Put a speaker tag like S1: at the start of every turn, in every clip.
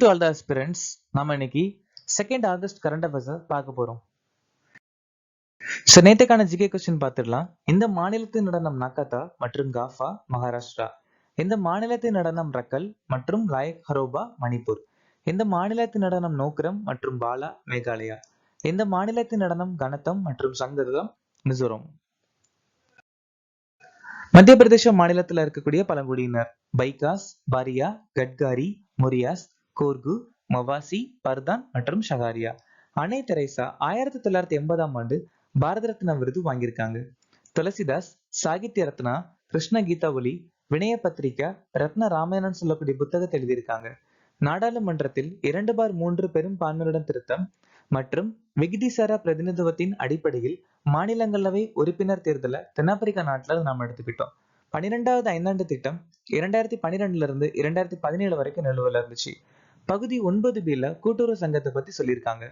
S1: To all the aspirants, நாம இன்னைக்கு 2nd August current affairs பார்க்க போறோம். நேத்துக்கான ஜிகே கொஸ்டின் பார்த்துடலாம். இந்த மாநிலத்தின் நடனம் நக்கத்தா மற்றும் காஃபா மகாராஷ்டிரா. இந்த மாநிலத்தின் நடனம் ரக்கல் மற்றும் லாயக் ஹரோபா மணிப்பூர். இந்த மாநிலத்தின் நடனம் நோக்ரம் மற்றும் பாலா மேகாலயா. இந்த மாநிலத்தின் நடனம் கனத்தம் மற்றும் சங்கதம் மிசோரம். மத்திய பிரதேச மாநிலத்தில் இருக்கக்கூடிய பழங்குடியினர் பைகாஸ், பாரியா, கட்காரி, மொரியாஸ், கோர்கு, மவாசி, பர்தான் மற்றும் ஷகாரியா. அன்னை தெரேசா 1980ஆம் ஆண்டு பாரத ரத்னா விருது வாங்கியிருக்காங்க. துளசிதாஸ் சாகித்ய ரத்னா, கிருஷ்ண கீதாவளி, வினய பத்திரிகா, ரத்ன ராமாயணன் சொல்லக்கூடிய புத்தகத்தை எழுதியிருக்காங்க. நாடாளுமன்றத்தில் 2/3 பெரும்பான்மையுடன் திருத்தம் மற்றும் விகிதிசாரா பிரதிநிதித்துவத்தின் அடிப்படையில் மாநிலங்களவை உறுப்பினர் தேர்தலை தென்னாப்பிரிக்கா நாட்டில் நாம் எடுத்துக்கிட்டோம். 12வது ஐந்தாண்டு திட்டம் 2012 இருந்து 2017 வரைக்கும் நிலுவையில் இருந்துச்சு. பகுதி 9B கூட்டுறவு சங்கத்தை பத்தி சொல்லியிருக்காங்க.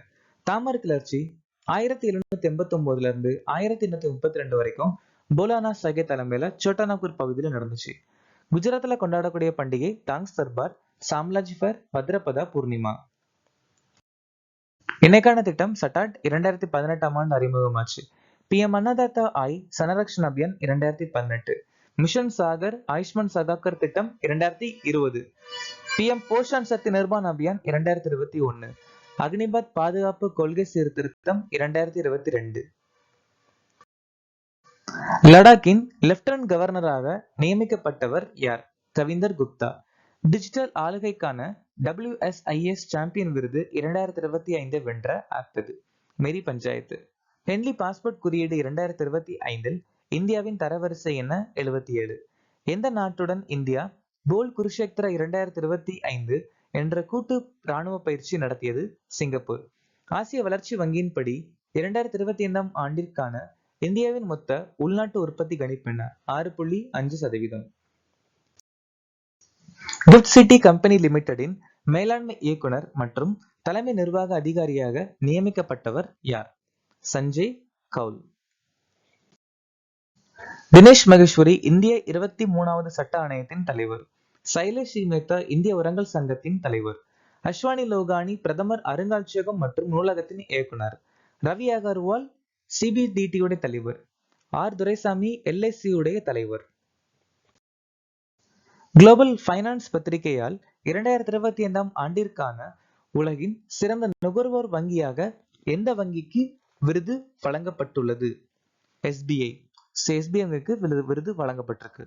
S1: தாமர் கிளர்ச்சி 1789 இருந்து 1832 வரைக்கும் போலானா சகே தலைமையில சோட்டானாப்பூர் பகுதியில நடந்துச்சு. குஜராத்ல கொண்டாடக்கூடிய பண்டிகை டாங்ஸ் தர்பார், சாம்லாஜிஃபர், பத்ரபதா பூர்ணிமா. இன்னைக்கான திட்டம் சட்டாட் 2018ஆம் ஆண்டு அறிமுகமாச்சு. PM அன்னதாத்தா ஆய் சனரக்ஷன் அபியான் 2018, மிஷன் சாகர் ஆயுஷ்மான் சகாக்கர் திட்டம் 2020, PM போஷான் சக்தி நிர்மான் அபியான் 2021, அக்னிபாத் பாதுகாப்பு கொள்கை சீர்திருத்தம் 2022. லடாக்கின் லெப்டினன்ட் கவர்னராக நியமிக்கப்பட்டவர் யார்? கவிந்தர் குப்தா. டிஜிட்டல் ஆளுகைக்கான WSIS சாம்பியன் விருது 2025 வென்ற ஆப் எது? மேரி பஞ்சாயத்து. ஹென்லி பாஸ்போர்ட் குறியீடு 2025 இந்தியாவின் தரவரிசை எண் 77. எந்த நாட்டுடன் இந்தியா போல் குருஷேத்ரா 2025 என்ற கூட்டு ராணுவ பயிற்சி நடத்தியது? சிங்கப்பூர். ஆசிய வளர்ச்சி வங்கியின் படி 2025ஆம் ஆண்டிற்கான இந்தியாவின் மொத்த உள்நாட்டு உற்பத்தி கணிப்பு 6.5%. கிஃப்ட் சிட்டி கம்பெனி லிமிடெடின் மேலாண்மை இயக்குனர் மற்றும் தலைமை நிர்வாக அதிகாரியாக நியமிக்கப்பட்டவர் யார்? சஞ்சய் கவுல். தினேஷ் மகேஸ்வரி இந்திய 23வது சட்ட ஆணையத்தின் தலைவர். சைலேஷ் மேத்தா இந்திய உரங்கள் சங்கத்தின் தலைவர். அஸ்வானி லோகானி பிரதமர் அருங்காட்சியகம் மற்றும் நூலகத்தின் இயக்குனர். ரவி அகர்வால் CBDT உடைய தலைவர். துரைசாமி LIC உடைய தலைவர். குளோபல் ஃபைனான்ஸ் பத்திரிகையால் 2025ஆம் ஆண்டிற்கான உலகின் சிறந்த நுகர்வோர் வங்கியாக எந்த வங்கிக்கு விருது வழங்கப்பட்டுள்ளது? SBI. SBIக்கு விருது வழங்கப்பட்டிருக்கு.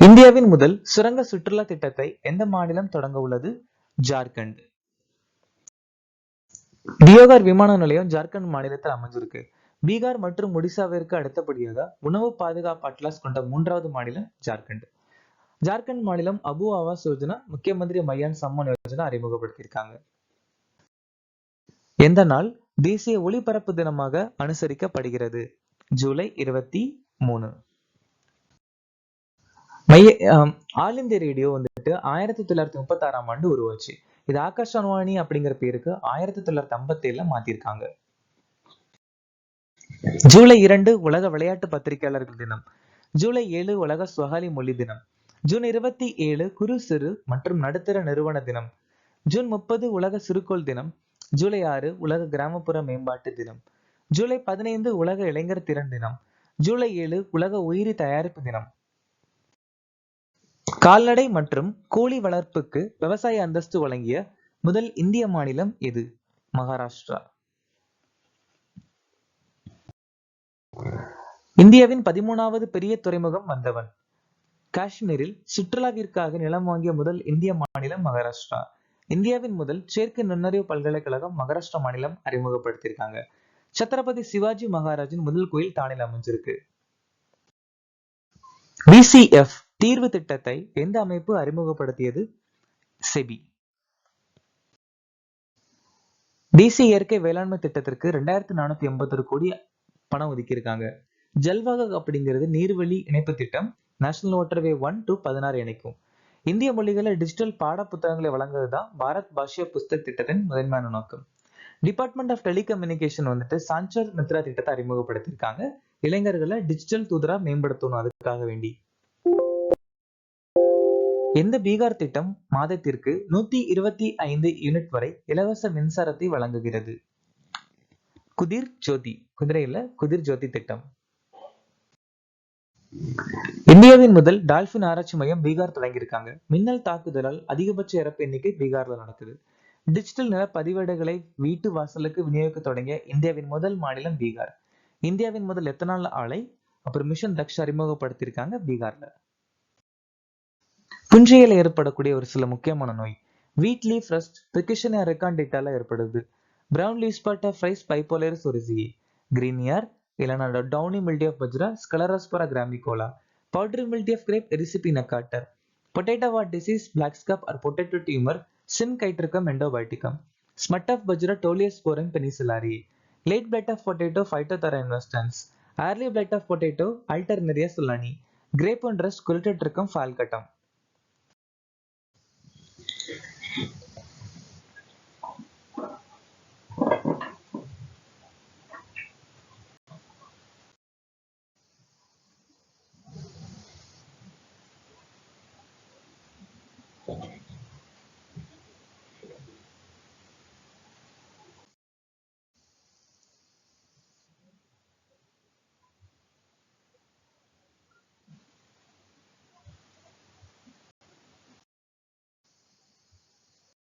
S1: இந்தியாவின் முதல் சுரங்க சுற்றுலா திட்டத்தை எந்த மாநிலம் தொடங்க உள்ளது? ஜார்க்கண்ட். தியோகர் விமான நிலையம் ஜார்க்கண்ட் மாநிலத்தில் அமைஞ்சிருக்கு. பீகார் மற்றும் ஒடிசாவிற்கு அடுத்தபடியாக உணவு பாதுகாப்பு அட்லாஸ் கொண்ட 3வது மாநிலம் ஜார்க்கண்ட். ஜார்க்கண்ட் மாநிலம் அபு ஆவாஸ் யோஜனா, முக்கிய மந்திரி மயான் சம்மான் யோஜனா அறிமுகப்படுத்தியிருக்காங்க. எந்த நாள் தேசிய ஒளிபரப்பு தினமாக அனுசரிக்கப்படுகிறது? ஜூலை 23. ஆல் இந்தியா ரேடியோ 1936ஆம் ஆண்டு உருவாச்சு. இது ஆகாஷவாணி அப்படிங்கிற பேருக்கு 1957 மாத்திருக்காங்க. ஜூலை 2 உலக விளையாட்டு பத்திரிகையாளர்கள் தினம். ஜூலை 7 உலக சுவாஹிலி மொழி தினம். ஜூன் 27 குறு சிறு மற்றும் நடுத்தர நிறுவன தினம். ஜூன் 30 உலக சிறுகோள் தினம். ஜூலை 6 உலக கிராமப்புற மேம்பாட்டு தினம். ஜூலை 15 உலக இளைஞர் திறன் தினம். ஜூலை 7 உலக உயிரி தயாரிப்பு தினம். கால்நடை மற்றும் கோழி வளர்ப்புக்கு விவசாய அந்தஸ்து வழங்கிய முதல் இந்திய மாநிலம் எது? மகாராஷ்டிரா. இந்தியாவின் 13வது பெரிய துறைமுகம் வந்தவன். காஷ்மீரில் சுற்றுலாவிற்காக நிலம் வாங்கிய முதல் இந்திய மாநிலம் மகாராஷ்டிரா. இந்தியாவின் முதல் செயற்கை நுண்ணறிவு பல்கலைக்கழகம் மகாராஷ்டிரா மாநிலம் அறிமுகப்படுத்தியிருக்காங்க. சத்ரபதி சிவாஜி மகாராஜின் முதல் கோயில் தானில் அமைஞ்சிருக்கு. BCF தீர்வு திட்டத்தை எந்த அமைப்பு அறிமுகப்படுத்தியது? செபி. தேசிய இயற்கை வேளாண்மை திட்டத்திற்கு 2481 கோடி பணம் ஒதுக்கியிருக்காங்க. ஜல்வாகக் அப்படிங்கிறது நீர்வழி இணைப்பு திட்டம். நேஷனல் வாட்டர்வே 1 to 16 இணைக்கும். இந்திய மொழிகளை டிஜிட்டல் பாட புத்தகங்களை வழங்குவதுதான் பாரத் பாஷ்ய புஸ்தக திட்டத்தின் முதன்மையான நோக்கம். டிபார்ட்மெண்ட் ஆஃப் டெலிகம்யூனிகேஷன் சாஞ்சர் மித்ரா திட்டத்தை அறிமுகப்படுத்தியிருக்காங்க. இளைஞர்களை டிஜிட்டல் தூதரா மேம்படுத்தணும் அதுக்காக வேண்டி. எந்த பீகார் திட்டம் மாதத்திற்கு 125 யூனிட் வரை இலவச மின்சாரத்தை வழங்குகிறது? குதிர் ஜோதி, குதிரையில குதிர் ஜோதி திட்டம். இந்தியாவின் முதல் டால்பின் ஆராய்ச்சி மையம் பீகார் தொடங்கியிருக்காங்க. மின்னல் தாக்குதலால் அதிகபட்ச இறப்பு எண்ணிக்கை பீகார்ல நடக்குது. டிஜிட்டல் நில பதிவேடுகளை வீட்டு வாசலுக்கு விநியோகிக்க தொடங்கிய இந்தியாவின் முதல் மாநிலம் பீகார். இந்தியாவின் முதல் எத்தனால் ஆலை அப்புறம் மிஷன் தக்ஷ் அறிமுகப்படுத்தியிருக்காங்க பீகார்ல. புன்றியில ஏற்படக்கூடிய ஒரு சில முக்கியமான நோய். வீட் லீஃப் ரஸ்ட் பிரிகிஷனியா ரெக்காண்டிட்டால ஏற்படுது. Brown leaf spot of rice Bipolaris oryzae. Green ear இல்லைனா downy mildew of bajra Sclerospora graminicola. Powdery mildew of grape Erysiphe காட்டர். Potato wart disease black scab or potato tumour Synchytrium endobioticum. Smut of bajra Tolyposporium penicillariae. Late blight of potato Phytophthora infestans. Early blight of potato Alternaria solani. Grape and rust Colletotrichum ஃபால்கட்டம்.